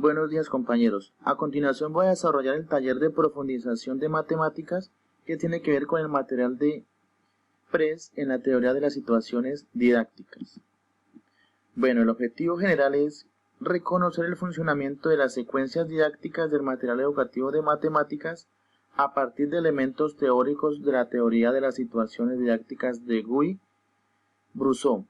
Buenos días, compañeros. A continuación voy a desarrollar el taller de profundización de matemáticas que tiene que ver con el material de PRES en la teoría de las situaciones didácticas. Bueno, el objetivo general es reconocer el funcionamiento de las secuencias didácticas del material educativo de matemáticas a partir de elementos teóricos de la teoría de las situaciones didácticas de Guy-Brousseau.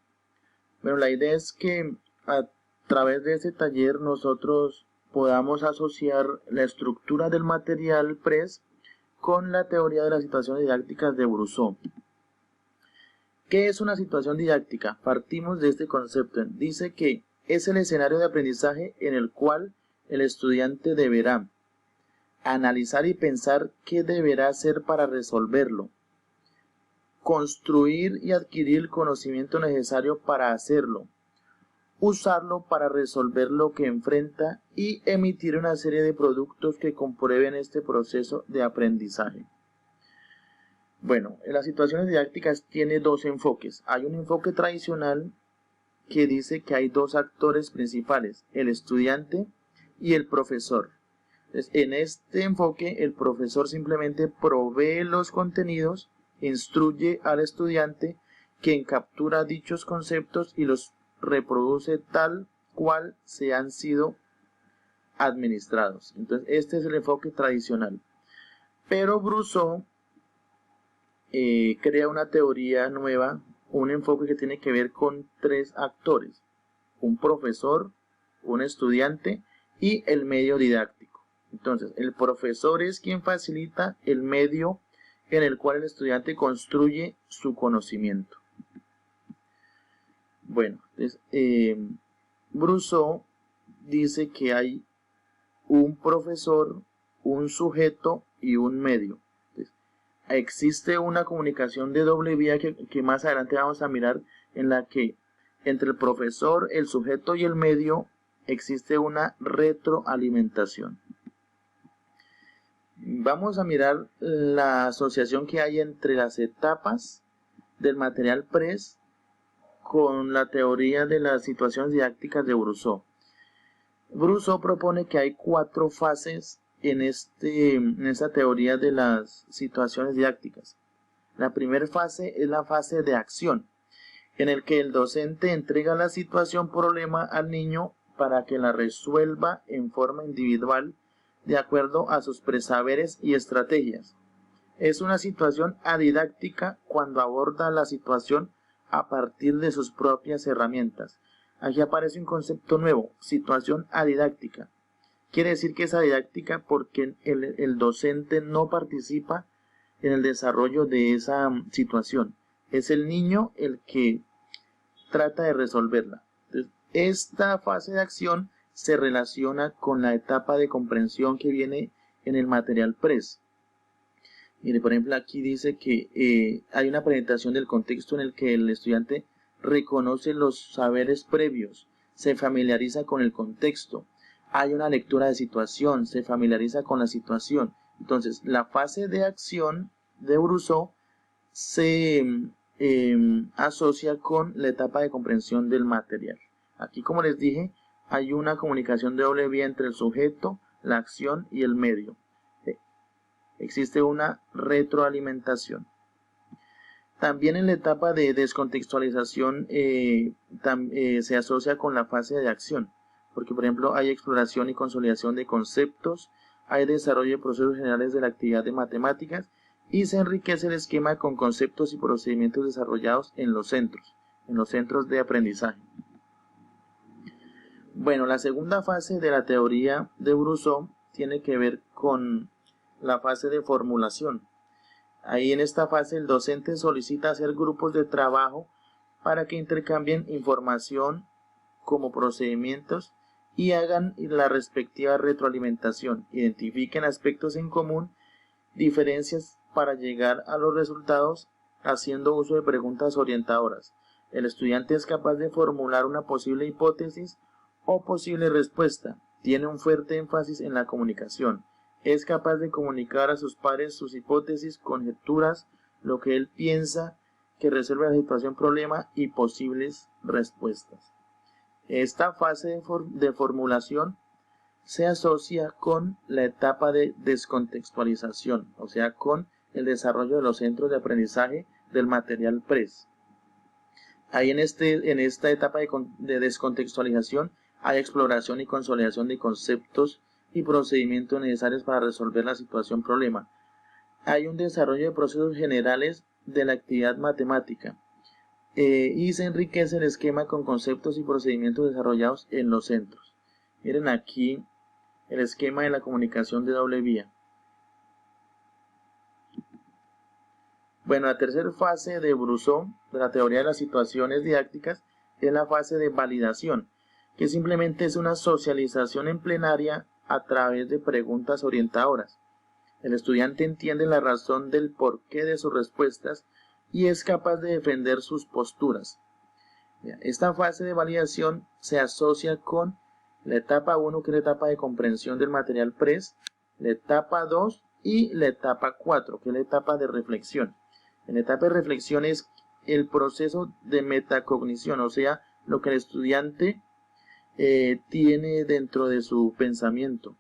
Bueno, la idea es que a través de este taller nosotros podamos asociar la estructura del material PRES con la teoría de las situaciones didácticas de Brousseau. ¿Qué es una situación didáctica? Partimos de este concepto. Dice que es el escenario de aprendizaje en el cual el estudiante deberá analizar y pensar qué deberá hacer para resolverlo, construir y adquirir el conocimiento necesario para hacerlo, usarlo para resolver lo que enfrenta y emitir una serie de productos que comprueben este proceso de aprendizaje. Bueno, en las situaciones didácticas tiene dos enfoques. Hay un enfoque tradicional que dice que hay dos actores principales, el estudiante y el profesor. Entonces, en este enfoque, el profesor simplemente provee los contenidos, instruye al estudiante, quien captura dichos conceptos y los reproduce tal cual se han sido administrados. Entonces, este es el enfoque tradicional. Pero Brousseau crea una teoría nueva, un enfoque que tiene que ver con tres actores: un profesor, un estudiante y el medio didáctico. Entonces, el profesor es quien facilita el medio en el cual el estudiante construye su conocimiento. Bueno, entonces, Brousseau dice que hay un profesor, un sujeto y un medio. Entonces, existe una comunicación de doble vía que más adelante vamos a mirar, en la que entre el profesor, el sujeto y el medio existe una retroalimentación. Vamos a mirar la asociación que hay entre las etapas del material PRES con la teoría de las situaciones didácticas de Brousseau. Brousseau propone que hay cuatro fases en esta teoría de las situaciones didácticas. La primera fase es la fase de acción, en el que el docente entrega la situación problema al niño para que la resuelva en forma individual de acuerdo a sus presaberes y estrategias. Es una situación adidáctica cuando aborda la situación a partir de sus propias herramientas. Aquí aparece un concepto nuevo, situación adidáctica. Quiere decir que es adidáctica porque el docente no participa en el desarrollo de esa situación. Es el niño el que trata de resolverla. Entonces, esta fase de acción se relaciona con la etapa de comprensión que viene en el material PRES. Mire, por ejemplo, aquí dice que hay una presentación del contexto en el que el estudiante reconoce los saberes previos, se familiariza con el contexto. Hay una lectura de situación, se familiariza con la situación. Entonces, la fase de acción de Brousseau se asocia con la etapa de comprensión del material. Aquí, como les dije, hay una comunicación de doble vía entre el sujeto, la acción y el medio. Existe una retroalimentación. También en la etapa de descontextualización se asocia con la fase de acción, porque por ejemplo hay exploración y consolidación de conceptos, hay desarrollo de procesos generales de la actividad de matemáticas y se enriquece el esquema con conceptos y procedimientos desarrollados en los centros de aprendizaje. Bueno, la segunda fase de la teoría de Brousseau tiene que ver con la fase de formulación. Ahí en esta fase el docente solicita hacer grupos de trabajo para que intercambien información como procedimientos y hagan la respectiva retroalimentación, identifiquen aspectos en común, diferencias para llegar a los resultados haciendo uso de preguntas orientadoras. El estudiante es capaz de formular una posible hipótesis o posible respuesta, tiene un fuerte énfasis en la comunicación, es capaz de comunicar a sus pares sus hipótesis, conjeturas, lo que él piensa que resuelve la situación problema y posibles respuestas. Esta fase de formulación se asocia con la etapa de descontextualización, o sea, con el desarrollo de los centros de aprendizaje del material PRES. Ahí en esta etapa de descontextualización hay exploración y consolidación de conceptos y procedimientos necesarios para resolver la situación problema. Hay un desarrollo de procesos generales de la actividad matemática y se enriquece el esquema con conceptos y procedimientos desarrollados en los centros. Miren aquí el esquema de la comunicación de doble vía. Bueno, la tercera fase de Brousseau, de la teoría de las situaciones didácticas, es la fase de validación, que simplemente es una socialización en plenaria a través de preguntas orientadoras. El estudiante entiende la razón del porqué de sus respuestas y es capaz de defender sus posturas. Esta fase de validación se asocia con la etapa 1, que es la etapa de comprensión del material PRES, la etapa 2 y la etapa 4, que es la etapa de reflexión. En la etapa de reflexión es el proceso de metacognición, o sea, lo que el estudiante tiene dentro de su pensamiento.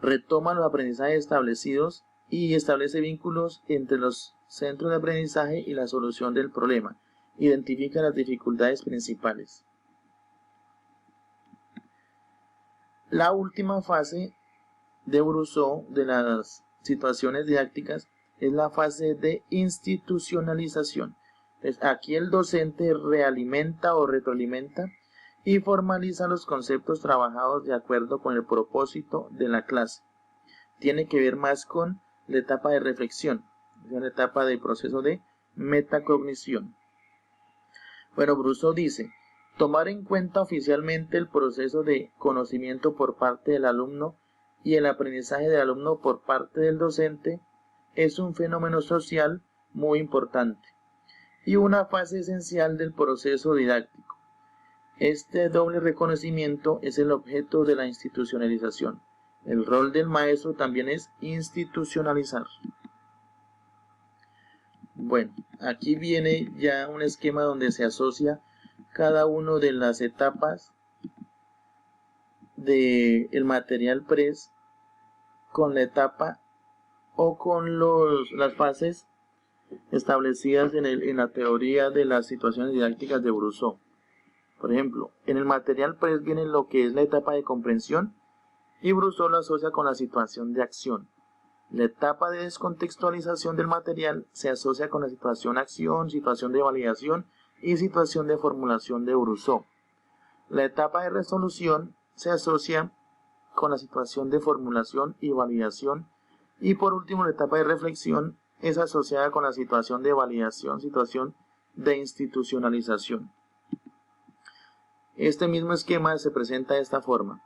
Retoma los aprendizajes establecidos y establece vínculos entre los centros de aprendizaje y la solución del problema. Identifica las dificultades principales. La última fase de Brousseau de las situaciones didácticas es la fase de institucionalización. Aquí el docente realimenta o retroalimenta y formaliza los conceptos trabajados de acuerdo con el propósito de la clase. Tiene que ver más con la etapa de reflexión, la etapa del proceso de metacognición. Bueno, Brousseau dice, tomar en cuenta oficialmente el proceso de conocimiento por parte del alumno y el aprendizaje del alumno por parte del docente es un fenómeno social muy importante y una fase esencial del proceso didáctico. Este doble reconocimiento es el objeto de la institucionalización. El rol del maestro también es institucionalizar. Bueno, aquí viene ya un esquema donde se asocia cada una de las etapas del material PRES con la etapa o con las fases establecidas en la teoría de las situaciones didácticas de Brousseau. Por ejemplo, en el material PRES viene lo que es la etapa de comprensión y Brousseau lo asocia con la situación de acción. La etapa de descontextualización del material se asocia con la situación acción, situación de validación y situación de formulación de Brousseau. La etapa de resolución se asocia con la situación de formulación y validación. Y por último, la etapa de reflexión es asociada con la situación de validación, situación de institucionalización. Este mismo esquema se presenta de esta forma: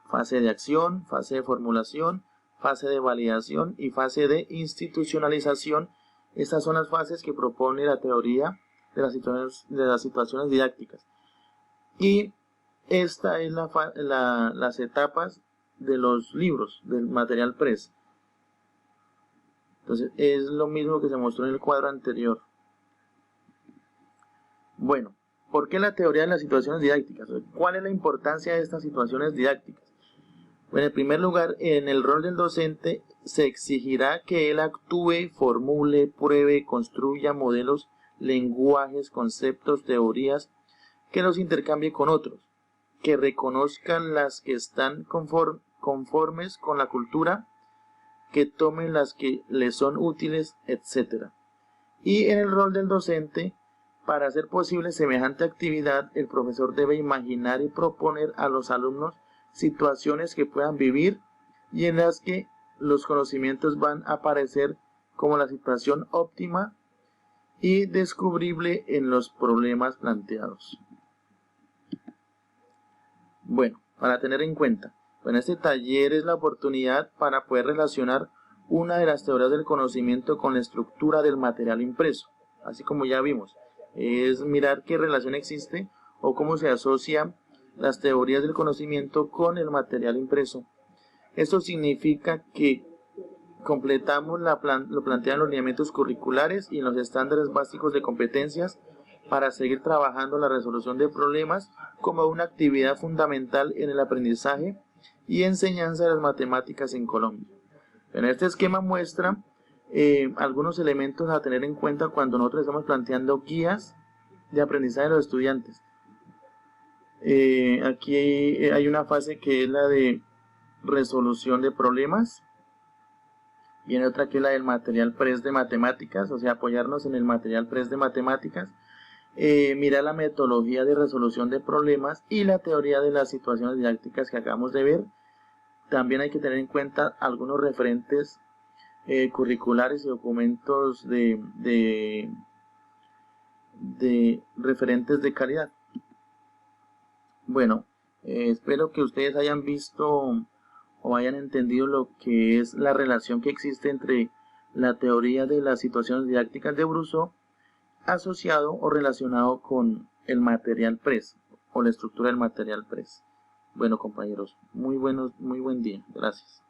fase de acción, fase de formulación, fase de validación y fase de institucionalización. Estas son las fases que propone la teoría de las situaciones didácticas. Y esta es las etapas de los libros, del material PRES. Entonces, es lo mismo que se mostró en el cuadro anterior. Bueno, ¿por qué la teoría de las situaciones didácticas? ¿Cuál es la importancia de estas situaciones didácticas? Bueno, en primer lugar, en el rol del docente se exigirá que él actúe, formule, pruebe, construya modelos, lenguajes, conceptos, teorías, que los intercambie con otros, que reconozcan las que están conformes con la cultura, que tomen las que les son útiles, etc. Y en el rol del docente, para hacer posible semejante actividad, el profesor debe imaginar y proponer a los alumnos situaciones que puedan vivir y en las que los conocimientos van a aparecer como la situación óptima y descubrible en los problemas planteados. Bueno, para tener en cuenta, en este taller es la oportunidad para poder relacionar una de las teorías del conocimiento con la estructura del material impreso, así como ya vimos, es mirar qué relación existe o cómo se asocian las teorías del conocimiento con el material impreso. Esto significa que completamos lo plantean los lineamientos curriculares y los estándares básicos de competencias para seguir trabajando la resolución de problemas como una actividad fundamental en el aprendizaje y enseñanza de las matemáticas en Colombia. En este esquema muestra algunos elementos a tener en cuenta cuando nosotros estamos planteando guías de aprendizaje de los estudiantes. Aquí hay una fase que es la de resolución de problemas. Viene otra que es la del material PRES de matemáticas, o sea, apoyarnos en el material PRES de matemáticas. Mirar la metodología de resolución de problemas y la teoría de las situaciones didácticas que acabamos de ver. También hay que tener en cuenta algunos referentes curriculares y documentos de referentes de calidad. Bueno, espero que ustedes hayan visto o hayan entendido lo que es la relación que existe entre la teoría de las situaciones didácticas de Brousseau asociado o relacionado con el material PRES o la estructura del material PRES. Bueno, compañeros, muy buen día. Gracias.